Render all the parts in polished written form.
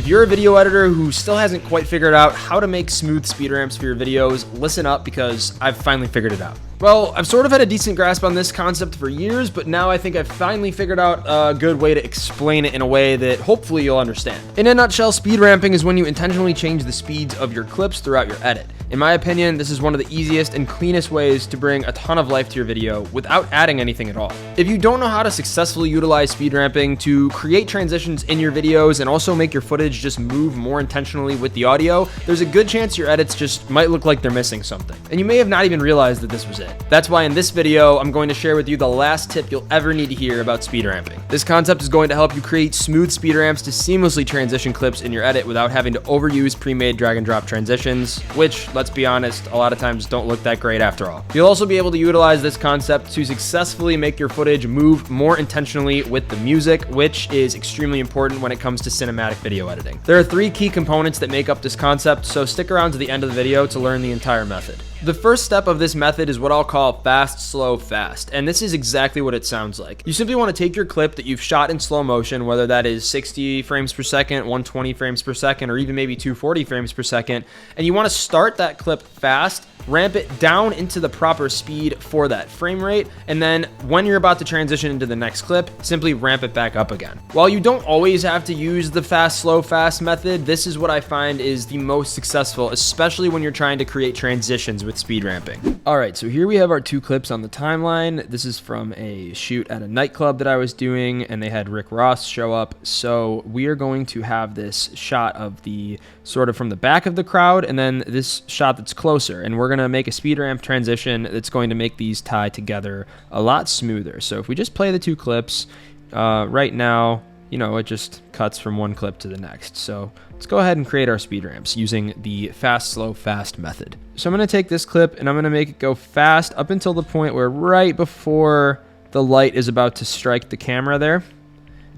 If you're a video editor who still hasn't quite figured out how to make smooth speed ramps for your videos, listen up because I've finally figured it out. Well, I've sort of had a decent grasp on this concept for years, but now I think I've finally figured out a good way to explain it in a way that hopefully you'll understand. In a nutshell, speed ramping is when you intentionally change the speeds of your clips throughout your edit. In my opinion, this is one of the easiest and cleanest ways to bring a ton of life to your video without adding anything at all. If you don't know how to successfully utilize speed ramping to create transitions in your videos and also make your footage just move more intentionally with the audio, there's a good chance your edits just might look like they're missing something. And you may have not even realized that this was it. That's why in this video, I'm going to share with you the last tip you'll ever need to hear about speed ramping. This concept is going to help you create smooth speed ramps to seamlessly transition clips in your edit without having to overuse pre-made drag and drop transitions, which, let's be honest, a lot of times don't look that great after all. You'll also be able to utilize this concept to successfully make your footage move more intentionally with the music, which is extremely important when it comes to cinematic video editing. There are 3 key components that make up this concept, so stick around to the end of the video to learn the entire method. The first step of this method is what I'll call fast, slow, fast, and this is exactly what it sounds like. You simply want to take your clip that you've shot in slow motion, whether that is 60 frames per second, 120 frames per second, or even maybe 240 frames per second, and you want to start that clip fast, ramp it down into the proper speed for that frame rate, and then when you're about to transition into the next clip, simply ramp it back up again. While you don't always have to use the fast, slow, fast method, this is what I find is the most successful, especially when you're trying to create transitions with speed ramping. All right, so here we have our 2 clips on the timeline. This is from a shoot at a nightclub that I was doing, and they had Rick Ross show up. So we are going to have this shot of the sort of from the back of the crowd, and then this shot that's closer, and we're going to make a speed ramp transition that's going to make these tie together a lot smoother. So if we just play the 2 clips right now, you know, it just cuts from one clip to the next. So let's go ahead and create our speed ramps using the fast, slow, fast method. So I'm going to take this clip and I'm going to make it go fast up until the point where right before the light is about to strike the camera there.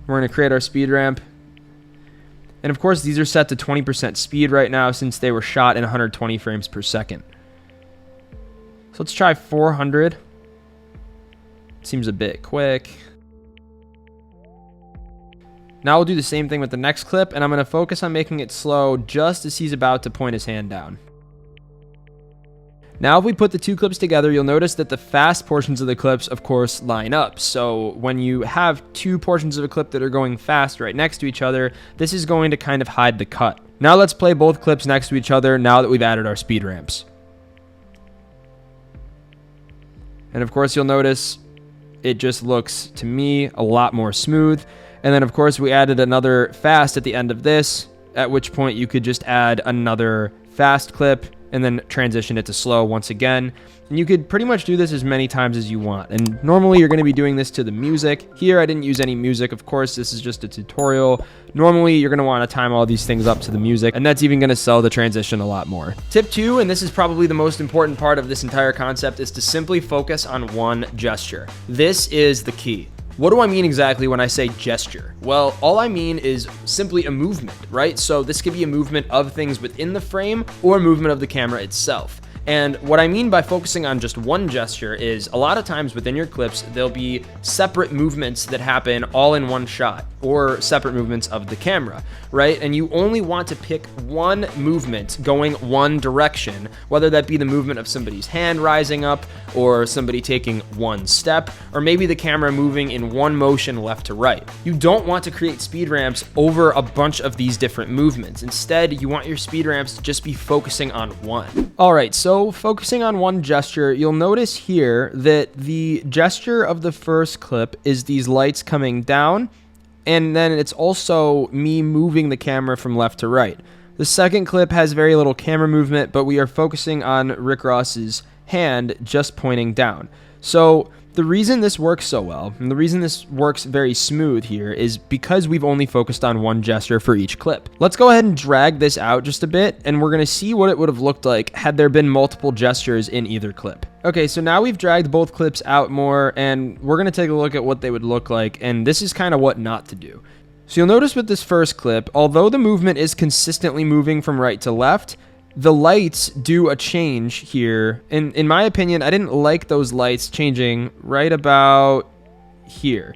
We're going to create our speed ramp. And of course, these are set to 20% speed right now since they were shot in 120 frames per second. So let's try 400. Seems a bit quick. Now we'll do the same thing with the next clip, and I'm going to focus on making it slow just as he's about to point his hand down. Now if we put the 2 clips together, you'll notice that the fast portions of the clips, of course, line up. So when you have 2 portions of a clip that are going fast right next to each other, this is going to kind of hide the cut. Now let's play both clips next to each other now that we've added our speed ramps. And of course, you'll notice it just looks, to me, a lot more smooth. And then, of course, we added another fast at the end of this, at which point you could just add another fast clip and then transition it to slow once again. And you could pretty much do this as many times as you want. And normally you're going to be doing this to the music. Here, I didn't use any music. Of course, this is just a tutorial. Normally, you're going to want to time all these things up to the music, and that's even going to sell the transition a lot more. Tip 2, and this is probably the most important part of this entire concept, is to simply focus on one gesture. This is the key. What do I mean exactly when I say gesture? Well, all I mean is simply a movement, right? So this could be a movement of things within the frame or a movement of the camera itself. And what I mean by focusing on just one gesture is a lot of times within your clips, there'll be separate movements that happen all in one shot or separate movements of the camera, right? And you only want to pick one movement going one direction, whether that be the movement of somebody's hand rising up or somebody taking one step, or maybe the camera moving in one motion left to right. You don't want to create speed ramps over a bunch of these different movements. Instead, you want your speed ramps to just be focusing on one. All right, so focusing on one gesture, you'll notice here that the gesture of the first clip is these lights coming down, and then it's also me moving the camera from left to right. The second clip has very little camera movement, but we are focusing on Rick Ross's hand just pointing down. So the reason this works so well, and the reason this works very smooth here, is because we've only focused on one gesture for each clip. Let's go ahead and drag this out just a bit, and we're going to see what it would have looked like had there been multiple gestures in either clip. Okay, so now we've dragged both clips out more, and we're going to take a look at what they would look like, and this is kind of what not to do. So you'll notice with this first clip, although the movement is consistently moving from right to left, the lights do a change here. And in my opinion, I didn't like those lights changing right about here.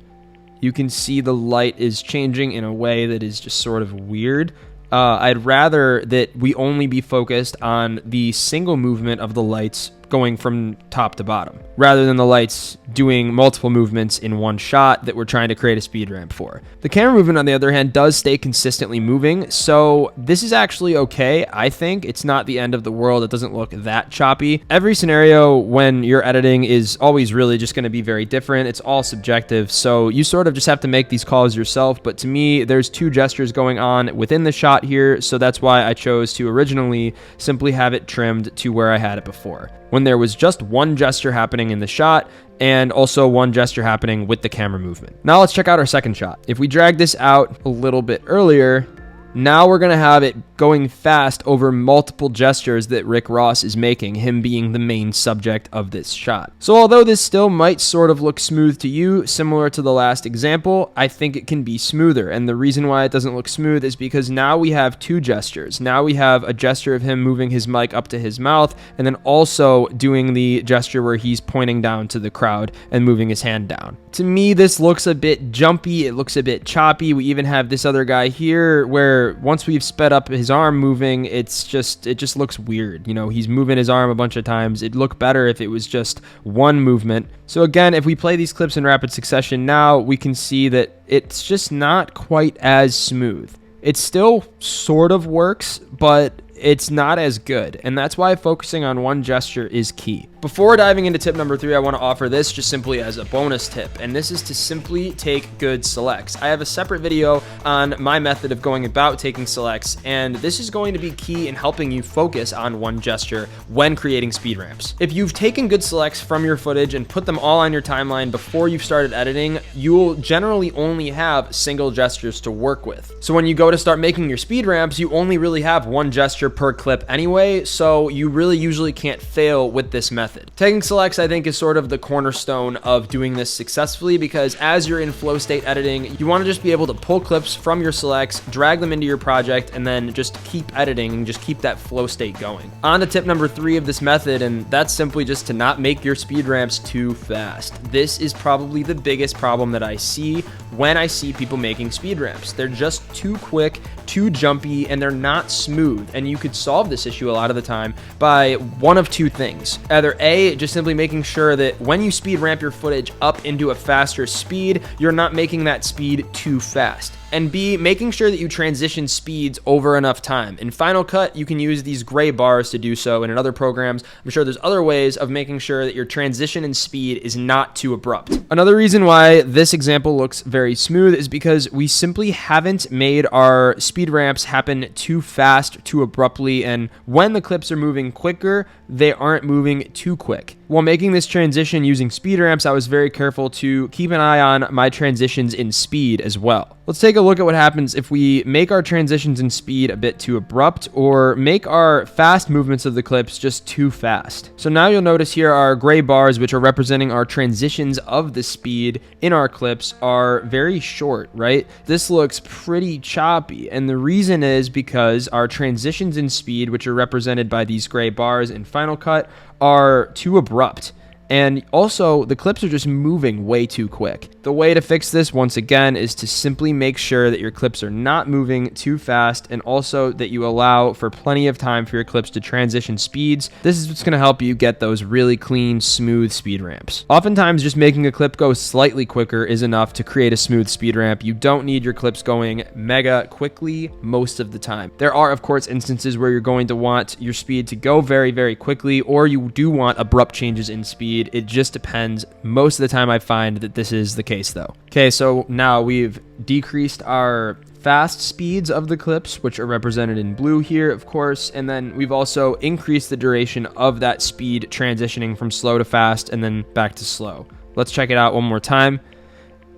You can see the light is changing in a way that is just sort of weird. I'd rather that we only be focused on the single movement of the lights going from top to bottom, rather than the lights doing multiple movements in one shot that we're trying to create a speed ramp for. The camera movement, on the other hand, does stay consistently moving, so this is actually okay. I think it's not the end of the world. It doesn't look that choppy. Every scenario when you're editing is always really just going to be very different. It's all subjective, so you sort of just have to make these calls yourself. But to me, there's two gestures going on within the shot here, so that's why I chose to originally simply have it trimmed to where I had it before, when there was just one gesture happening in the shot and also one gesture happening with the camera movement. Now let's check out our second shot. If we drag this out a little bit earlier, now we're going to have it going fast over multiple gestures that Rick Ross is making, him being the main subject of this shot. So although this still might sort of look smooth to you, similar to the last example, I think it can be smoother. And the reason why it doesn't look smooth is because now we have two gestures. Now we have a gesture of him moving his mic up to his mouth, and then also doing the gesture where he's pointing down to the crowd and moving his hand down. To me, this looks a bit jumpy. It looks a bit choppy. We even have this other guy here where once we've sped up his arm moving, it just looks weird. You know, he's moving his arm a bunch of times. It'd look better if it was just one movement. So again, if we play these clips in rapid succession now, we can see that it's just not quite as smooth. It still sort of works, but it's not as good, and that's why focusing on one gesture is key. Before diving into tip number 3, I want to offer this just simply as a bonus tip, and this is to simply take good selects. I have a separate video on my method of going about taking selects, and this is going to be key in helping you focus on one gesture when creating speed ramps. If you've taken good selects from your footage and put them all on your timeline before you've started editing, you'll generally only have single gestures to work with. So when you go to start making your speed ramps, you only really have one gesture per clip anyway, so you really usually can't fail with this method. Taking selects, I think, is sort of the cornerstone of doing this successfully, because as you're in flow state editing, you want to just be able to pull clips from your selects, drag them into your project, and then just keep editing and just keep that flow state going. On to tip number 3 of this method, and that's simply just to not make your speed ramps too fast. This is probably the biggest problem that I see when I see people making speed ramps. They're just too quick, too jumpy, and they're not smooth. And you could solve this issue a lot of the time by one of two things. Either A, just simply making sure that when you speed ramp your footage up into a faster speed, you're not making that speed too fast. And B, making sure that you transition speeds over enough time. In Final Cut, you can use these gray bars to do so, and in other programs, I'm sure there's other ways of making sure that your transition in speed is not too abrupt. Another reason why this example looks very smooth is because we simply haven't made our speed ramps happen too fast, too abruptly, and when the clips are moving quicker, they aren't moving too quick. While making this transition using speed ramps, I was very careful to keep an eye on my transitions in speed as well. Let's take a look at what happens if we make our transitions in speed a bit too abrupt, or make our fast movements of the clips just too fast. So now you'll notice here our gray bars, which are representing our transitions of the speed in our clips, are very short, right? This looks pretty choppy, and the reason is because our transitions in speed, which are represented by these gray bars in Final Cut, are too abrupt. And also, the clips are just moving way too quick. The way to fix this, once again, is to simply make sure that your clips are not moving too fast, and also that you allow for plenty of time for your clips to transition speeds. This is what's going to help you get those really clean, smooth speed ramps. Oftentimes, just making a clip go slightly quicker is enough to create a smooth speed ramp. You don't need your clips going mega quickly most of the time. There are, of course, instances where you're going to want your speed to go very, very quickly, or you do want abrupt changes in speed. It just depends. Most of the time I find that this is the case though. Okay, so now we've decreased our fast speeds of the clips, which are represented in blue here, of course, and then we've also increased the duration of that speed transitioning from slow to fast and then back to slow. Let's check it out one more time.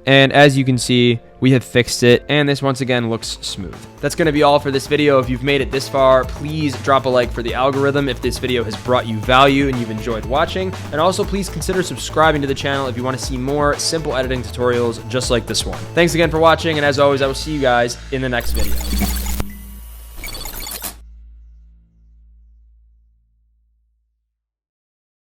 And as you can see, we have fixed it, and this once again looks smooth. That's going to be all for this video. If you've made it this far, please drop a like for the algorithm if this video has brought you value and you've enjoyed watching. And also please consider subscribing to the channel if you want to see more simple editing tutorials just like this one. Thanks again for watching, and as always, I will see you guys in the next video.